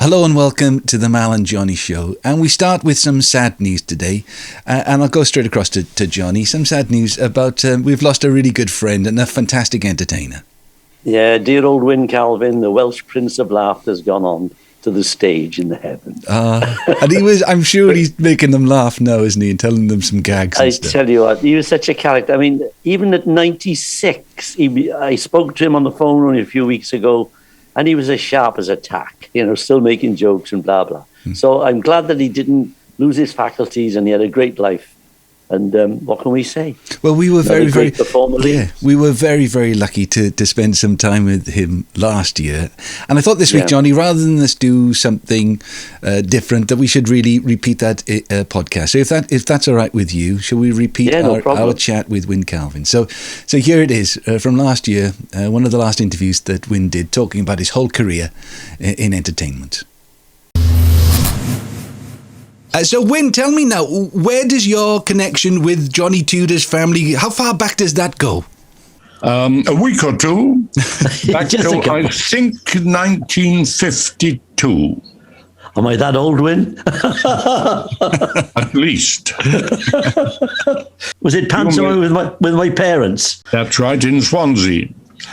Hello and welcome to the Mal and Johnny Show. And we start with some sad news today. And I'll go straight across to Johnny. Some sad news about we've lost a really good friend and a fantastic entertainer. Yeah, dear old Wyn Calvin, the Welsh Prince of Laughter, has gone on to the stage in the heavens. And I'm sure he's making them laugh now, isn't he? And telling them some gags and stuff. I tell you what, he was such a character. I mean, even at 96, I spoke to him on the phone only a few weeks ago, and he was as sharp as a tack, still making jokes and blah, blah. So I'm glad that he didn't lose his faculties and he had a great life. And what can we say? Well, we were very, very performer. We were very, very lucky to spend some time with him last year. And I thought this week, Johnny, rather than us do something different, that we should really repeat that podcast. So if that's all right with you, shall we repeat our chat with Wyn Calvin? So here it is from last year, one of the last interviews that Wyn did, talking about his whole career in entertainment. So, Wyn, tell me now, where does your connection with Johnny Tudor's family, how far back does that go? A week or two. Back to, I think, 1952. Am I that old, Wyn? At least. Was it Panto with my parents? That's right, in Swansea.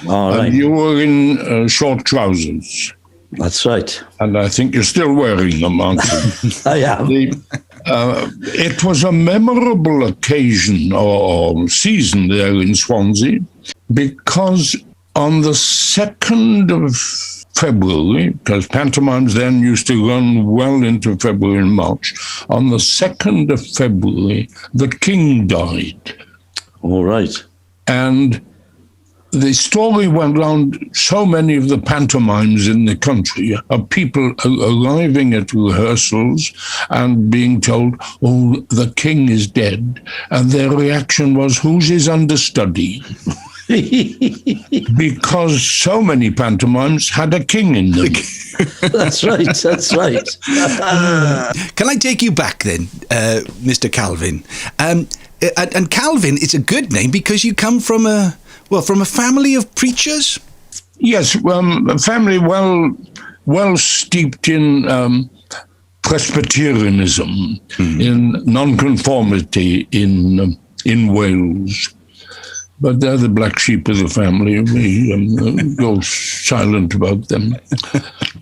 All right. And you were in short trousers. That's right. And I think you're still wearing them, aren't you? I am. It was a memorable occasion or season there in Swansea because on the 2nd of February, because pantomimes then used to run well into February and March, on the 2nd of February, the King died. All right. And the story went round so many of the pantomimes in the country of people arriving at rehearsals and being told, oh, the king is dead. And their reaction was, who's his understudy? Because so many pantomimes had a king in them. That's right. Can I take you back then, Mr. Calvin? And Calvin is a good name because you come from a family of preachers? Yes, a family well steeped in Presbyterianism, in nonconformity in Wales. But they're the black sheep of the family. We go silent about them.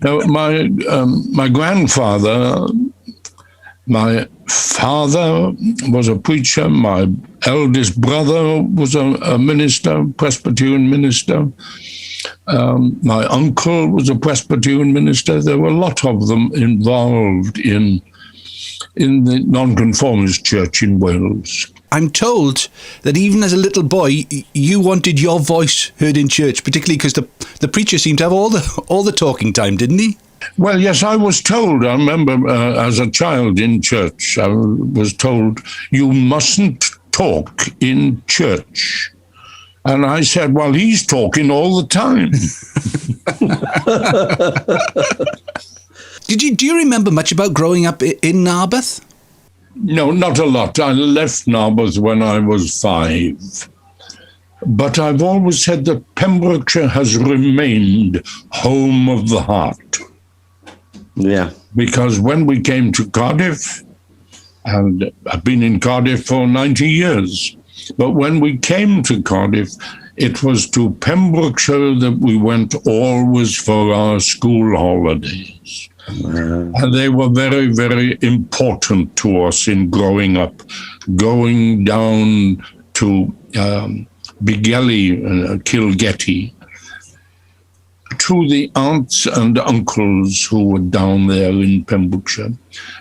Now, my grandfather, my father was a preacher. My eldest brother was a minister, Presbyterian minister. My uncle was a Presbyterian minister. There were a lot of them involved in the Nonconformist church in Wales. I'm told that even as a little boy, you wanted your voice heard in church, particularly because the preacher seemed to have all the talking time, didn't he? Well, yes, I was told, I remember as a child in church, I was told, you mustn't talk in church. And I said, well, he's talking all the time. Do you remember much about growing up in Narberth? No, not a lot. I left Narberth when I was 5. But I've always said that Pembrokeshire has remained home of the heart. Yeah. Because when we came to Cardiff, and I've been in Cardiff for 90 years, but when we came to Cardiff, it was to Pembrokeshire that we went always for our school holidays. And they were very, very important to us in growing up, going down to Begelly, Kilgetty, to the aunts and uncles who were down there in Pembrokeshire.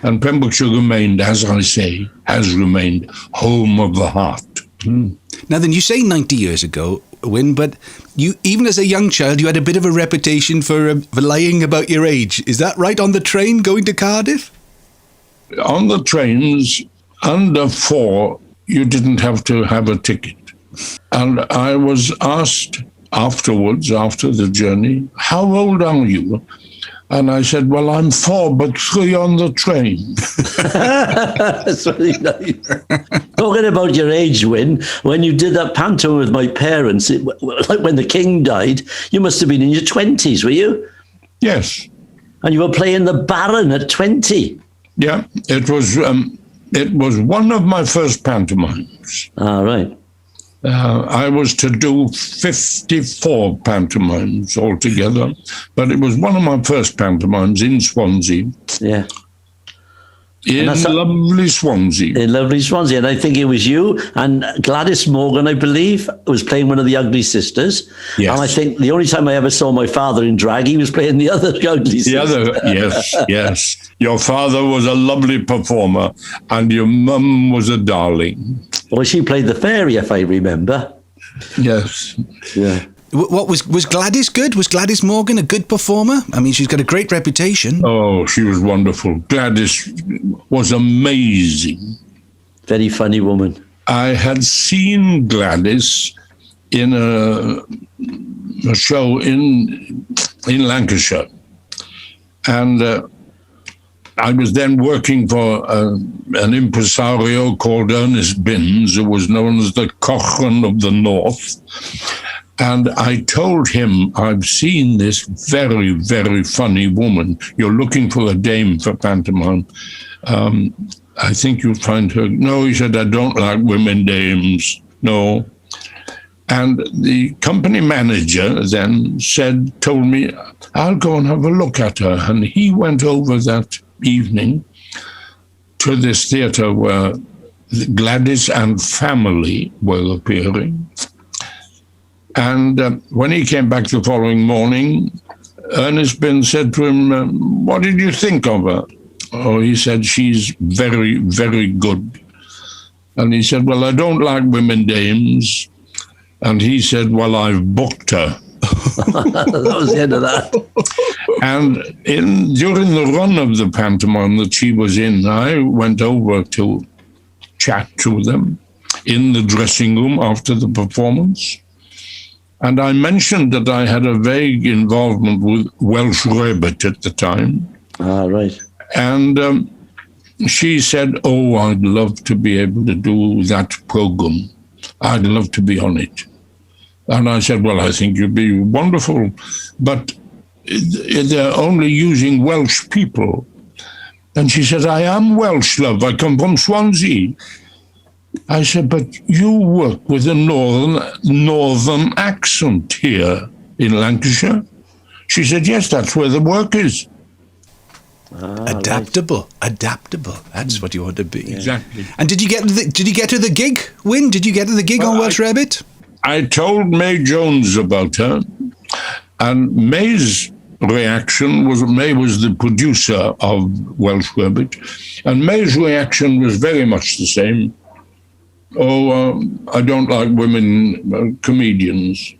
And Pembrokeshire remained, as I say, has remained home of the heart. Now then, you say 90 years ago, Wyn, but you, even as a young child, you had a bit of a reputation for lying about your age. Is that right, on the train going to Cardiff? On the trains, under 4, you didn't have to have a ticket. And I was asked afterwards, after the journey, how old are you? And I said, well, I'm 4, but 3 on the train. That's really nice. Talking about your age, Wyn, when you did that panto with my parents, like when the king died, you must have been in your 20s, were you? Yes. And you were playing the Baron at 20. Yeah, it was one of my first pantomimes. Right. I was to do 54 pantomimes altogether, but it was one of my first pantomimes in Swansea. Yeah. In lovely Swansea. In lovely Swansea. And I think it was you and Gladys Morgan, I believe, was playing one of the Ugly Sisters. Yes. And I think the only time I ever saw my father in drag, he was playing the other Ugly Sister. Yes. Your father was a lovely performer and your mum was a darling. Well, she played the fairy, if I remember. Yes. Yeah. What was Gladys good? Was Gladys Morgan a good performer? I mean, she's got a great reputation. Oh, she was wonderful. Gladys was amazing. Very funny woman. I had seen Gladys in a show in Lancashire. And I was then working for an impresario called Ernest Binns, who was known as the Cochrane of the North. And I told him, I've seen this very, very funny woman. You're looking for a dame for pantomime. I think you'll find her. No, he said, I don't like women dames. No. And the company manager then told me, I'll go and have a look at her. And he went over that evening to this theatre where Gladys and family were appearing. And when he came back the following morning, Ernest Binns said to him, what did you think of her? Oh, he said, she's very, very good. And he said, well, I don't like women dames. And he said, well, I've booked her. That was the end of that. And during the run of the pantomime that she was in, I went over to chat to them in the dressing room after the performance. And I mentioned that I had a vague involvement with Welsh Rabbit at the time. Right. And she said, oh, I'd love to be able to do that program. I'd love to be on it. And I said, well, I think you'd be wonderful, but they're only using Welsh people. And she said, I am Welsh, love. I come from Swansea. I said, but you work with a northern accent here in Lancashire. She said, yes, that's where the work is. Adaptable. That's what you want to be. Yeah. Exactly. And did you get to the gig, Wyn? Did you get to the gig on Welsh Rabbit? I told May Jones about her, and May's reaction was, May was the producer of Welsh Rabbit, and May's reaction was very much the same. I don't like women comedians.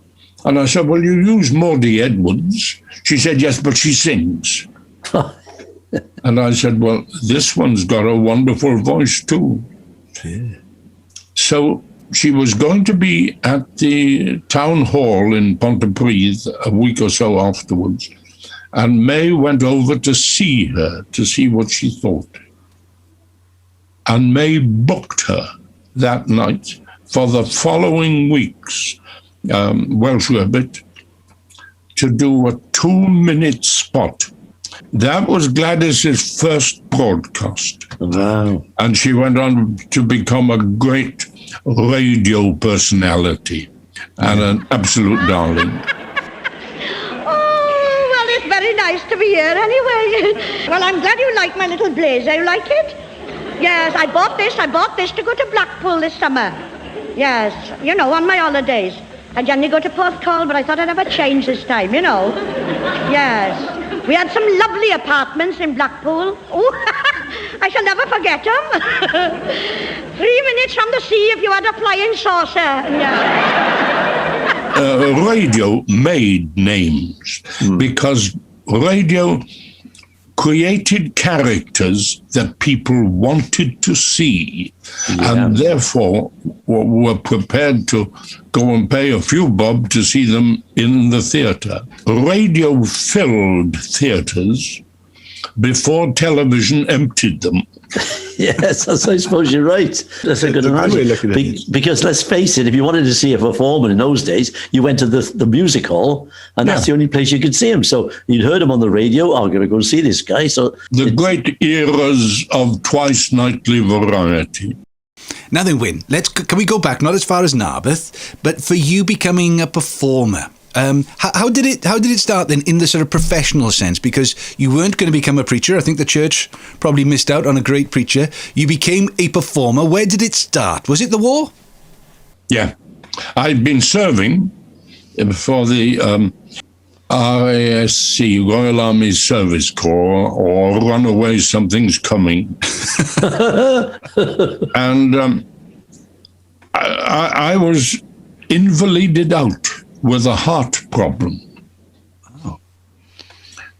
And I said, well, you use Maudie Edwards. She said, yes, but she sings. And I said, well, this one's got a wonderful voice too. Yeah. So she was going to be at the town hall in Pontypridd a week or so afterwards. And May went over to see her, to see what she thought. And May booked her that night for the following week's Welsh Rabbit to do a 2-minute spot. That was Gladys's first broadcast. Wow. And she went on to become a great radio personality and an absolute darling. Oh, well, it's very nice to be here anyway. Well, I'm glad you like my little blazer. You like it? Yes, I bought this to go to Blackpool this summer. Yes, on my holidays. I generally go to Porthcawl, but I thought I'd have a change this time, Yes. We had some lovely apartments in Blackpool. Oh, I shall never forget them. 3 minutes from the sea if you had a flying saucer. Yeah. Radio made names because radio created characters that people wanted to see, and therefore were prepared to go and pay a few bob to see them in the theatre. Radio filled theatres before television emptied them. Yes, I suppose you're right. That's a good analogy. Because let's face it, if you wanted to see a performer in those days, you went to the music hall, and that's the only place you could see him. So you'd heard him on the radio. Oh, I'm going to go see this guy. So the great eras of twice nightly variety. Now then, Wyn, can we go back, not as far as Narberth, but for you becoming a performer? How did it start then in the sort of professional sense? Because you weren't going to become a preacher. I think the church probably missed out on a great preacher. You became a performer. Where did it start? Was it the war? Yeah. I'd been serving for the RASC, Royal Army Service Corps, or Runaway Something's Coming. And I was invalided out with a heart problem. Oh.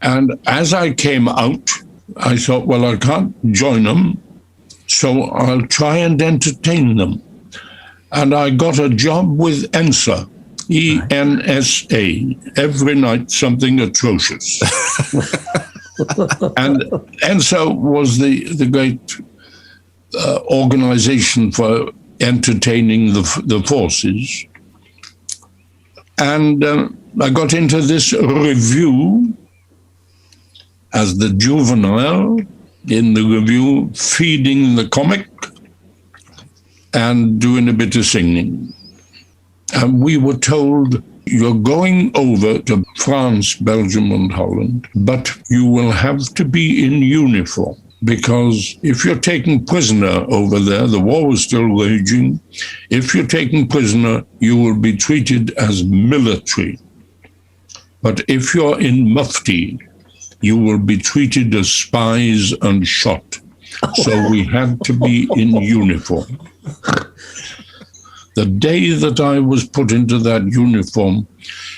And as I came out, I thought, well, I can't join them, so I'll try and entertain them. And I got a job with ENSA, ENSA, every night something atrocious. And ENSA was the great organization for entertaining the forces. And I got into this review as the juvenile in the review, feeding the comic and doing a bit of singing. And we were told, you're going over to France, Belgium, and Holland, but you will have to be in uniform. Because if you're taken prisoner over there, the war was still raging. If you're taken prisoner, you will be treated as military. But if you're in mufti, you will be treated as spies and shot. So we had to be in uniform. The day that I was put into that uniform,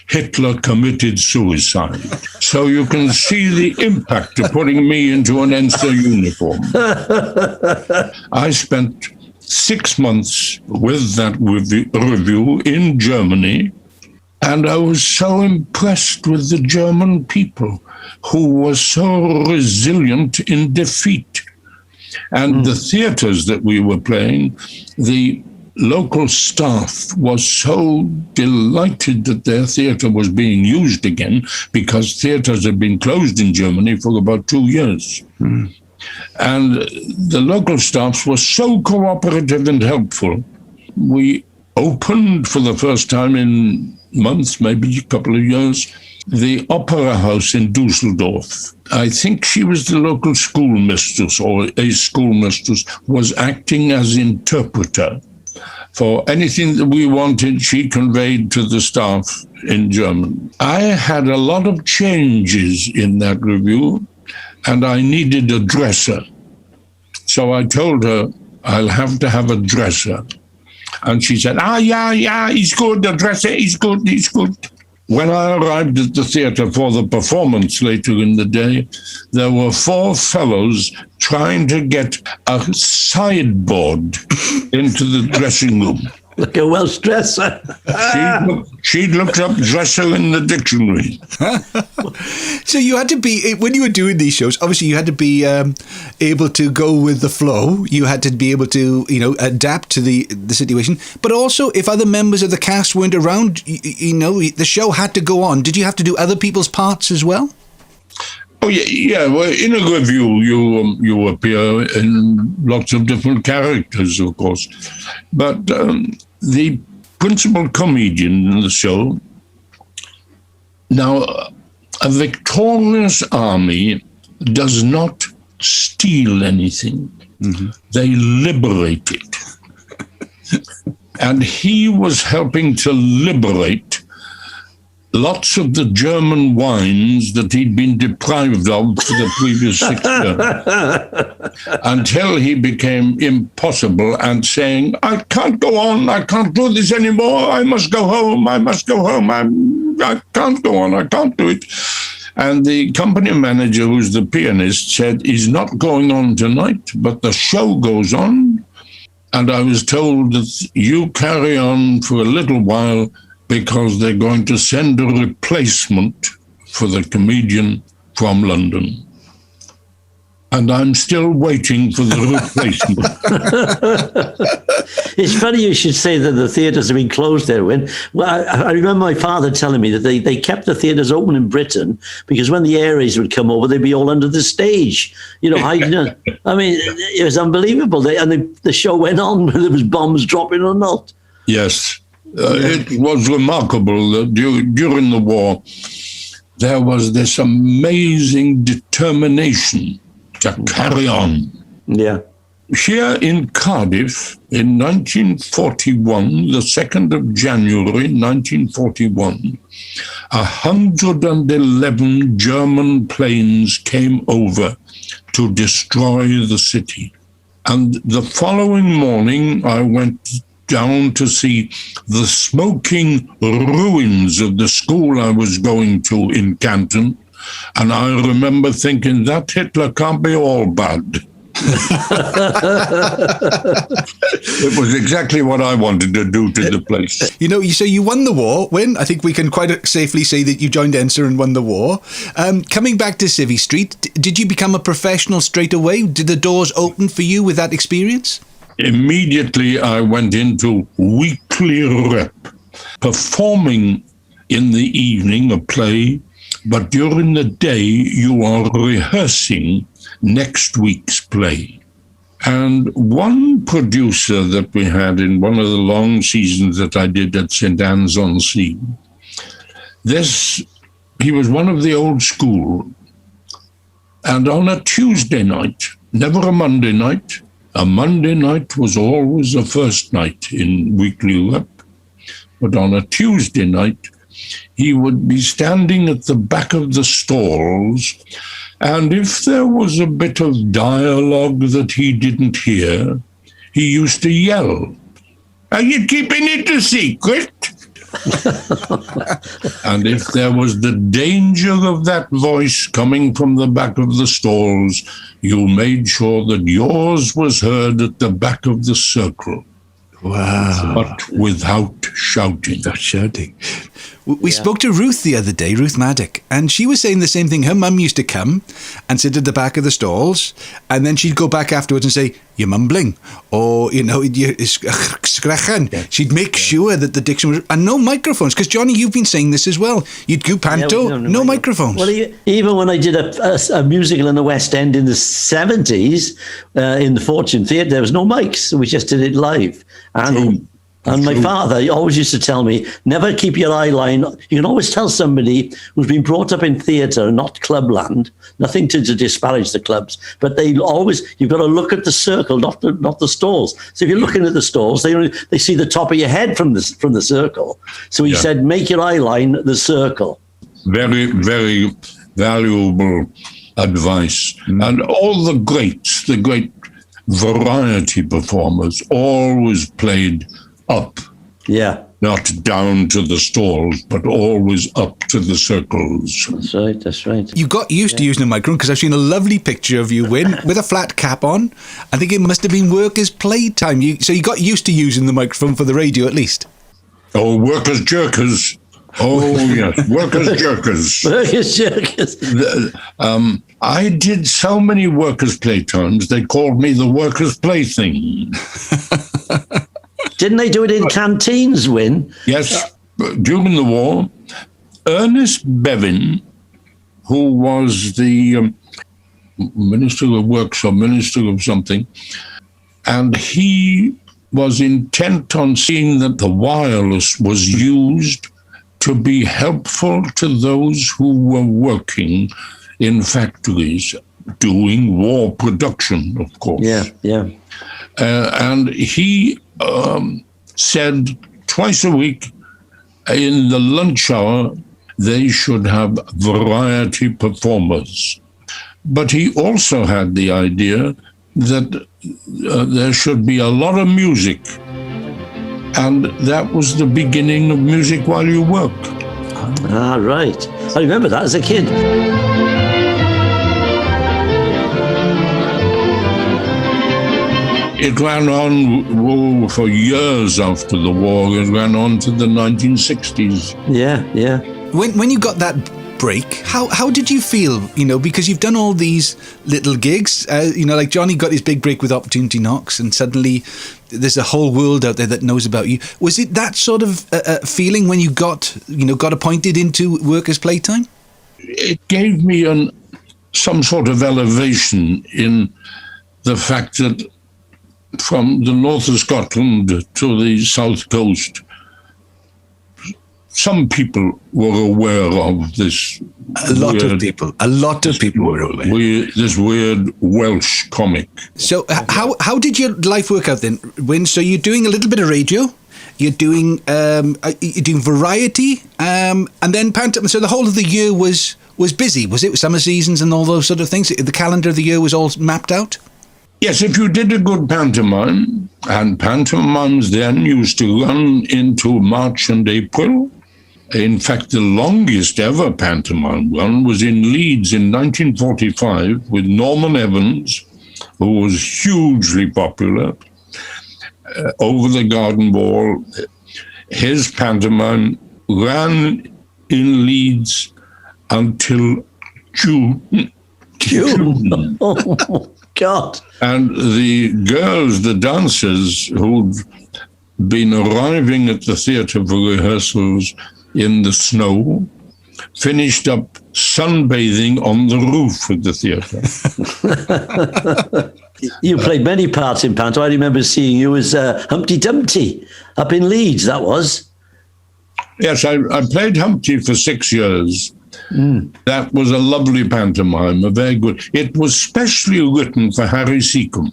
Hitler committed suicide. So you can see the impact of putting me into an ENSA uniform. I spent 6 months with that review in Germany, and I was so impressed with the German people who were so resilient in defeat. And the theaters that we were playing, the local staff was so delighted that their theatre was being used again, because theatres had been closed in Germany for about 2 years. And the local staffs were so cooperative and helpful. We opened for the first time in months, maybe a couple of years, the Opera House in Dusseldorf. I think she was the local schoolmistress, or a schoolmistress, was acting as interpreter. For anything that we wanted, she conveyed to the staff in German. I had a lot of changes in that review, and I needed a dresser. So I told her, I'll have to have a dresser. And she said, yeah, he's good, the dresser, he's good. When I arrived at the theatre for the performance later in the day, there were 4 fellows trying to get a sideboard into the dressing room. Like a Welsh dresser. She looked up dresser in the dictionary. So you had to be, when you were doing these shows, obviously you had to be able to go with the flow. You had to be able to, adapt to the situation. But also, if other members of the cast weren't around, the show had to go on. Did you have to do other people's parts as well? Oh, yeah. Well, in a review, you appear in lots of different characters, of course. But the principal comedian in the show, now, a victorious army does not steal anything. Mm-hmm. They liberate it. And he was helping to liberate lots of the German wines that he'd been deprived of for the previous 6 years, until he became impossible and saying, I can't go on, I can't do this anymore, I must go home, I can't go on, I can't do it. And the company manager, who's the pianist, said, he's not going on tonight, but the show goes on. And I was told that you carry on for a little while, because they're going to send a replacement for the comedian from London. and I'm still waiting for the replacement. It's funny you should say that the theatres have been closed there, Wyn. Well, I remember my father telling me that they kept the theatres open in Britain because when the air raids would come over, they'd be all under the stage. I mean, it was unbelievable. The show went on whether there was bombs dropping or not. Yes. It was remarkable that during the war, there was this amazing determination to carry on. Yeah. Here in Cardiff, in 1941, the 2nd of January 1941, 111 German planes came over to destroy the city. And the following morning, I went down to see the smoking ruins of the school I was going to in Canton. And I remember thinking, that Hitler can't be all bad. It was exactly what I wanted to do to the place. So you won the war, Wyn. I think we can quite safely say that you joined ENSA and won the war. Coming back to Civvy Street, did you become a professional straight away? Did the doors open for you with that experience? Immediately, I went into weekly rep, performing in the evening a play, but during the day you are rehearsing next week's play. And one producer that we had in one of the long seasons that I did at St. Anne's-on-Sea, he was one of the old school. And on a Tuesday night, never a Monday night, a Monday night was always the first night in weekly rep, but on a Tuesday night, he would be standing at the back of the stalls, and if there was a bit of dialogue that he didn't hear, he used to yell, "Are you keeping it a secret?" And if there was the danger of that voice coming from the back of the stalls, you made sure that yours was heard at the back of the circle. Wow. But without shouting. Without shouting. We spoke to Ruth the other day, Ruth Maddock, and she was saying the same thing. Her mum used to come and sit at the back of the stalls, and then she'd go back afterwards and say, "You're mumbling," or, you're scrachan. Yeah. She'd make sure that the diction was... And no microphones, because, Johnny, you've been saying this as well. You'd do Panto, no microphones. Well, even when I did a musical in the West End in the 70s, in the Fortune Theatre, there was no mics. We just did it live. And my father always used to tell me, never keep your eye line. You can always tell somebody who's been brought up in theatre, not clubland, nothing to disparage the clubs, but you've got to look at the circle, not the stalls. So if you're looking at the stalls, they see the top of your head from the circle. So he said, make your eye line the circle. Very, very valuable advice. And all the great variety performers always played up. Yeah. Not down to the stalls, but always up to the circles. That's right. You got used to using a microphone, because I've seen a lovely picture of you, Wyn, with a flat cap on. I think it must have been workers' playtime. So you got used to using the microphone for the radio, at least. Oh, workers' jerkers. Oh, yes, workers' jerkers. Workers' jerkers. I did so many workers' playtimes, they called me the workers' plaything. Didn't they do it in canteens, Wyn? Yes, during the war. Ernest Bevin, who was the Minister of Works or Minister of something, and he was intent on seeing that the wireless was used to be helpful to those who were working in factories doing war production, of course. Yeah. And he said twice a week in the lunch hour they should have variety performers. But he also had the idea that there should be a lot of music. And that was the beginning of Music While You Work. Ah, right. I remember that as a kid. It ran on for years after the war. It ran on to the 1960s. Yeah. When you got that break. How did you feel, because you've done all these little gigs, like Johnny got his big break with Opportunity Knocks, and suddenly there's a whole world out there that knows about you. Was it that sort of feeling when you got appointed into work as Playtime? It gave me some sort of elevation in the fact that from the north of Scotland to the south coast, some people were aware of this. A lot of people were aware. This weird Welsh comic. So how did your life work out then, Wyn? So you're doing a little bit of radio, you're doing variety, and then Panto. So the whole of the year was busy. Was it summer seasons and all those sort of things? The calendar of the year was all mapped out? Yes, if you did a good pantomime, and pantomimes then used to run into March and April. In fact, the longest ever pantomime run was in Leeds in 1945 with Norman Evans, who was hugely popular, over the garden wall. His pantomime ran in Leeds until June. Oh, God. And the girls, the dancers who'd been arriving at the theatre for rehearsals in the snow, finished up sunbathing on the roof of the theatre. You played many parts in Panto. I remember seeing you as Humpty Dumpty up in Leeds, that was. Yes, I played Humpty for 6 years. That was a lovely pantomime, a very good. It was specially written for Harry Seacombe,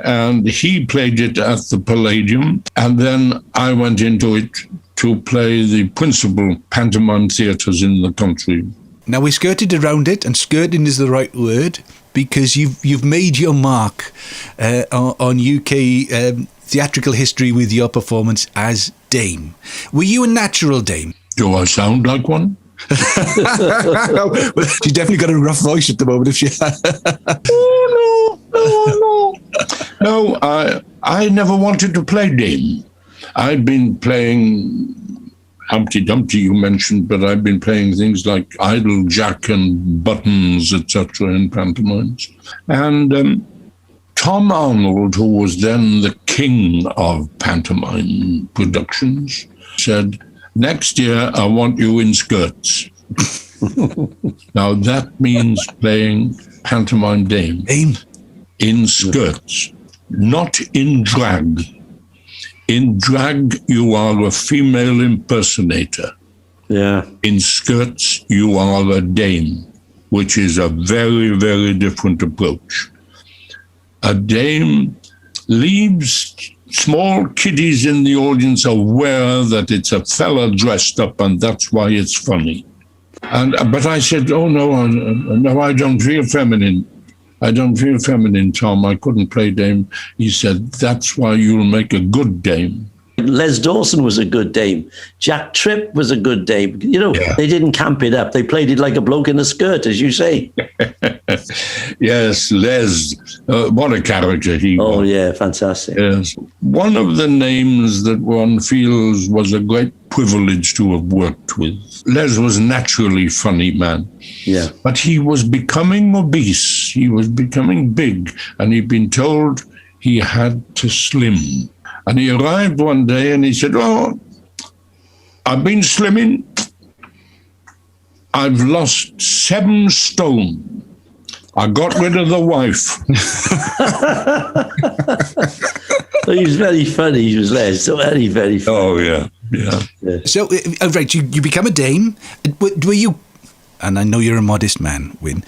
and he played it at the Palladium, and then I went into it to play the principal pantomime theatres in the country. Now, we skirted around it, and skirting is the right word, because you've made your mark on UK theatrical history with your performance as Dame. Were you a natural Dame? Do I sound like one? Well, she's definitely got a rough voice at the moment, if she No, I never wanted to play Dame. I'd been playing Humpty Dumpty, you mentioned, but I've been playing things like Idle Jack and Buttons, etc. in pantomimes. And Tom Arnold, who was then the king of pantomime productions, said, "Next year, I want you in skirts." Now, that means playing pantomime Dame in skirts, not in drag. In drag, you are a female impersonator. Yeah. In skirts, you are a Dame, which is a very, very different approach. A Dame leaves small kiddies in the audience aware that it's a fella dressed up, and that's why it's funny. But I said, "Oh no, I don't feel feminine. I don't feel feminine, Tom. I couldn't play Dame." He said, "That's why you'll make a good Dame." Les Dawson was a good Dame. Jack Tripp was a good Dame. They didn't camp it up. They played it like a bloke in a skirt, as you say. Yes, Les. What a character he was. Oh, yeah, fantastic. Yes. One of the names that one feels was a great privilege to have worked with. Les was naturally a funny man. Yeah. But he was becoming obese. He was becoming big. And he'd been told he had to slim. And he arrived one day and he said, "Oh, I've been slimming. I've lost 7 stone. I got rid of the wife." He was very funny. He was Les. So very, very funny. Oh, yeah. So, right, you become a Dame. Were you... And I know you're a modest man, Wyn.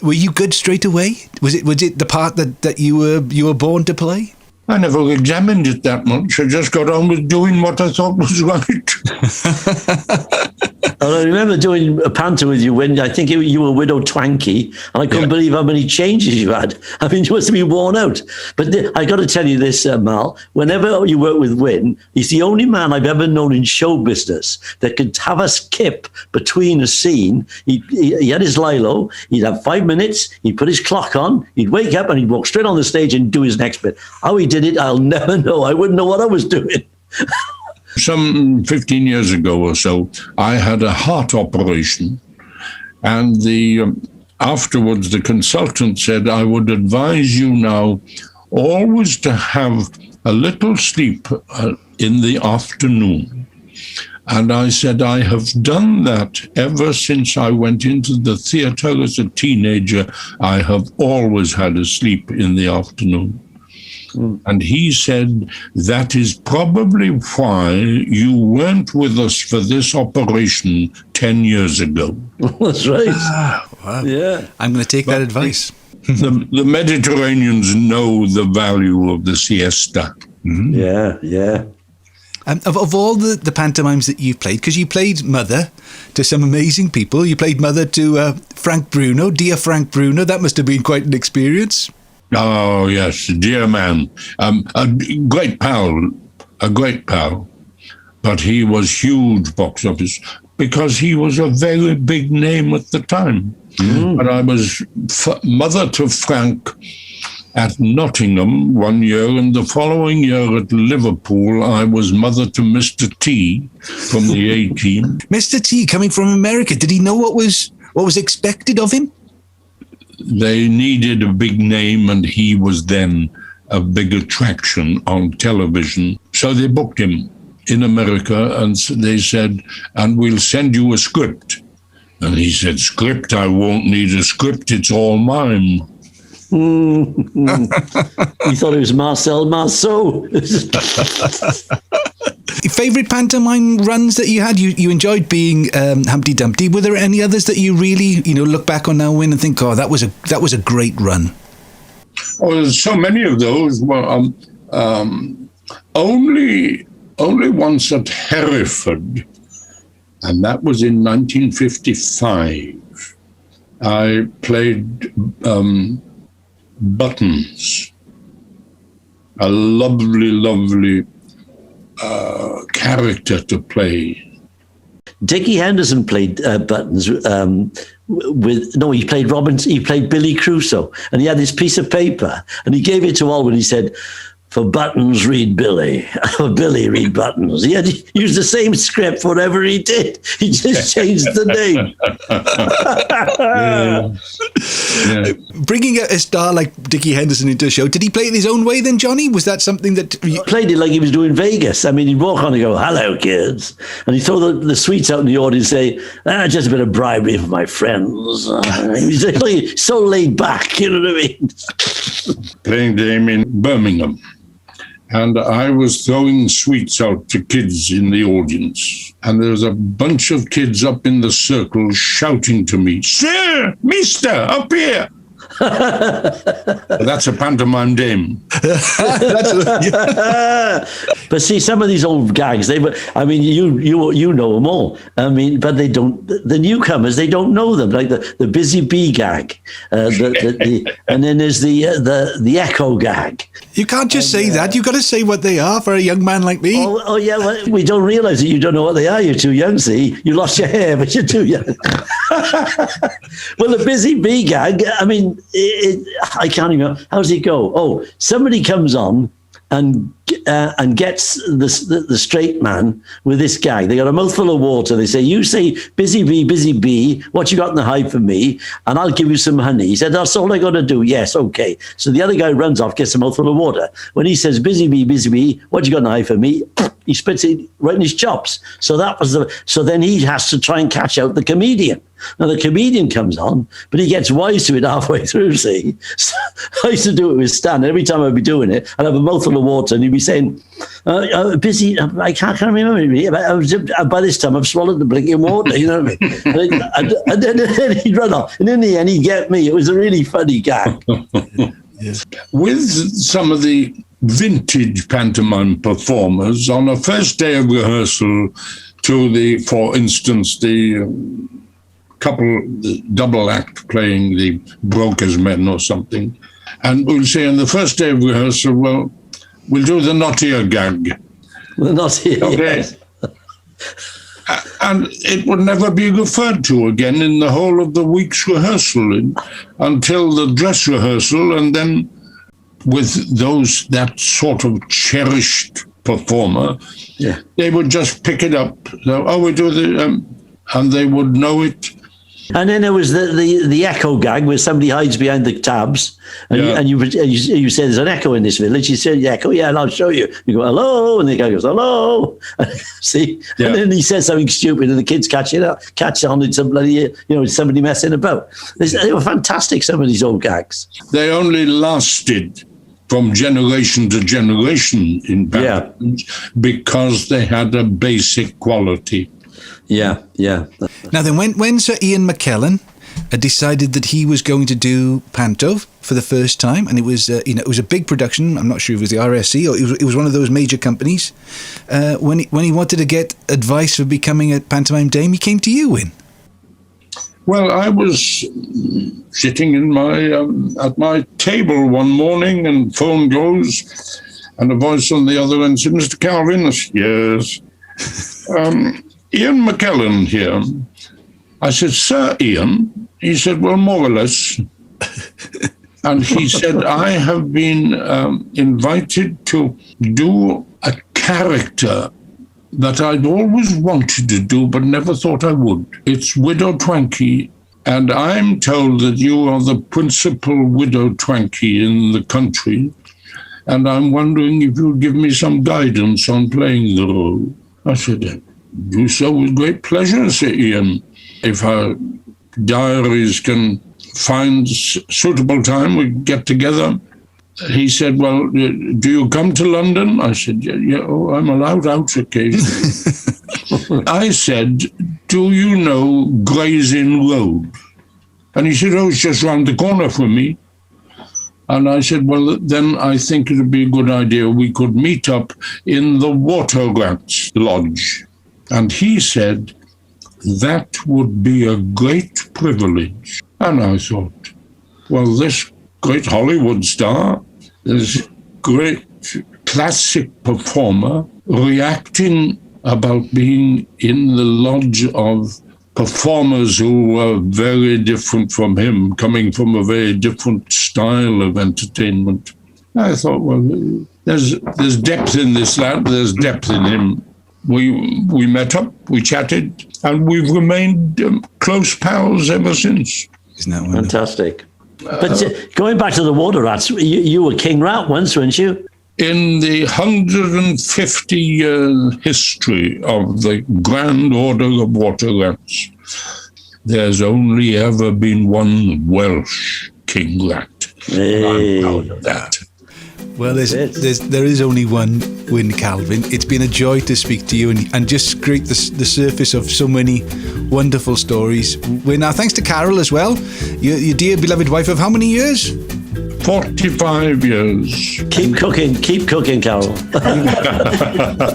Were you good straight away? Was it the part that you were born to play? I never examined it that much. I just got on with doing what I thought was right. I remember doing a panto with you when I think you were Widow Twanky, and I couldn't believe how many changes you had. I mean, you must have been worn out. But I got to tell you this, Mal, whenever you work with Wyn, he's the only man I've ever known in show business that could have a skip between a scene. He had his Lilo, he'd have 5 minutes, he'd put his clock on, he'd wake up and he'd walk straight on the stage and do his next bit. How he did it, I'll never know. I wouldn't know what I was doing. Some 15 years ago or so, I had a heart operation, And afterwards, the consultant said, I would advise you now always to have a little sleep in the afternoon. And I said, I have done that ever since I went into the theatre as a teenager. I have always had a sleep in the afternoon. And he said, that is probably why you weren't with us for this operation 10 years ago. That's right. Wow. Yeah. I'm going to take that advice. The Mediterraneans know the value of the siesta. Yeah, yeah. Of all the pantomimes that you've played, because you played Mother to some amazing people. You played Mother to Frank Bruno, dear Frank Bruno. That must have been quite an experience. Oh, yes, dear man. A great pal, but he was huge box office because he was a very big name at the time. But I was Mother to Frank at Nottingham one year, and the following year at Liverpool, I was Mother to Mr. T from the A-Team. Mr. T, coming from America, did he know what was expected of him? They needed a big name, and he was then a big attraction on television. So they booked him in America, and they said, and we'll send you a script. And he said, script? I won't need a script. It's all mine. He thought it was Marcel Marceau. Favorite pantomime runs that you had? You enjoyed being Humpty Dumpty. Were there any others that you really, look back on now, Wyn, and think, oh, that was a great run? Oh, there's so many of those. Well, only once at Hereford, and that was in 1955. I played Buttons, a lovely character to play. Dickie Henderson played Buttons he played he played Billy Crusoe, and he had this piece of paper, and he gave it to Alwyn. He said, for Buttons, read Billy. For Billy, read Buttons. He had used the same script for whatever he did. He just changed the name. Yeah. Bringing a star like Dickie Henderson into a show, did he play it his own way then, Johnny? Was that something that... He played it like he was doing Vegas. I mean, he'd walk on and go, hello, kids. And he'd throw the sweets out in the audience and say, just a bit of bribery for my friends. He was like, so laid back, you know what I mean? Playing game in Birmingham. And I was throwing sweets out to kids in the audience. And there was a bunch of kids up in the circle shouting to me, Sir, mister, up here. That's a pantomime dame. But see, some of these old gags, you know them all. I mean, but they don't, the newcomers, they don't know them, like the busy bee gag. And then there's the echo gag. You can't just say that. You've got to say what they are for a young man like me. Oh yeah, well, we don't realise that you don't know what they are. You're too young, see? You lost your hair, but you're too young. Well, the busy bee gag, I mean, I can't even, how does it go? Oh, somebody comes on and gets the straight man with this gag. They got a mouthful of water. They say, you say, busy bee, what you got in the hive for me? And I'll give you some honey. He said, that's all I got to do. Yes, okay. So the other guy runs off, gets a mouthful of water. When he says, busy bee, what you got in the hive for me? He spits it right in his chops. So so then he has to try and catch out the comedian. Now the comedian comes on, but he gets wise to it halfway through, see? So I used to do it with Stan. Every time I'd be doing it, I'd have a mouthful of water and he'd be saying, busy, I can't remember. By this time, I've swallowed the blinking water, you know what I mean? And then he'd run off. And in the end, he'd get me. It was a really funny gag. Yes. With some of the vintage pantomime performers, on a first day of rehearsal for instance, the double act playing the Broker's Men or something, and we'll say on the first day of rehearsal, well, we'll do the Nottier gag. The Nottier, okay. Yes. And it would never be referred to again in the whole of the week's rehearsal until the dress rehearsal, and then with that sort of cherished performer, they would just pick it up. So, we do and they would know it. And then there was the echo gag where somebody hides behind the tabs, and you say there's an echo in this village. You say the echo, and I'll show you. You go hello, and the guy goes hello. See, and then he says something stupid, and the kids catch on. It's some bloody somebody messing about. They were fantastic. Some of these old gags. They only lasted from generation to generation in Panto because they had a basic quality. Yeah. Now then, when Sir Ian McKellen decided that he was going to do Panto for the first time, and it was it was a big production. I'm not sure if it was the RSC or it was one of those major companies. When he wanted to get advice for becoming a pantomime dame, he came to you, Wyn. Well, I was sitting in at my table one morning, and phone goes, and a voice on the other end said, "Mr. Calvin?" I said, "Yes." Ian McKellen here. I said, "Sir Ian?" He said, "Well, more or less." And he said, "I have been invited to do a character that I'd always wanted to do but never thought I would. It's Widow Twankey, and I'm told that you are the principal Widow Twankey in the country, and I'm wondering if you'll give me some guidance on playing the role." I said, "Do so with great pleasure, Sir Ian. If our diaries can find suitable time, we get together." He said, "Well, do you come to London?" I said, "Yeah, I'm allowed out occasionally." I said, "Do you know Gray's Inn Road?" And he said, "Oh, it's just round the corner from me." And I said, "Well, then I think it would be a good idea. We could meet up in the Water Rats Lodge." And he said, "That would be a great privilege." And I thought, well, this great Hollywood star, this great classic performer, reacting about being in the lodge of performers who were very different from him, coming from a very different style of entertainment. I thought, well, there's depth in this lad, there's depth in him. We met up, we chatted, and we've remained close pals ever since. Isn't that wonderful? Fantastic. But going back to the Water Rats, you were King Rat once, weren't you? In the 150-year history of the Grand Order of Water Rats, there's only ever been one Welsh King Rat. Hey. I'm proud of that. Well, there is only one Wyn Calvin. It's been a joy to speak to you and just scrape the surface of so many wonderful stories. Now, thanks to Carol as well, your dear beloved wife of how many years? 45 years. Keep cooking, Carol.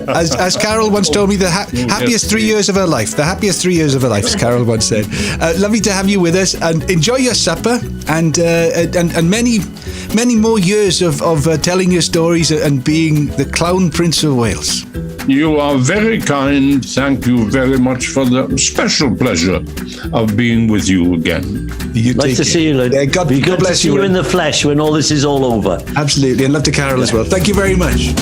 As Carol once told me, the happiest 3 years of her life. The happiest 3 years of her life, as Carol once said. Lovely to have you with us, and enjoy your supper and many more years of telling your stories and being the Clown Prince of Wales. You are very kind. Thank you very much for the special pleasure of being with you again. Nice to see you, Lynn. Yeah, God bless you. See you in the flesh when all this is all over. Absolutely, and love to Carol as well. Thank you very much.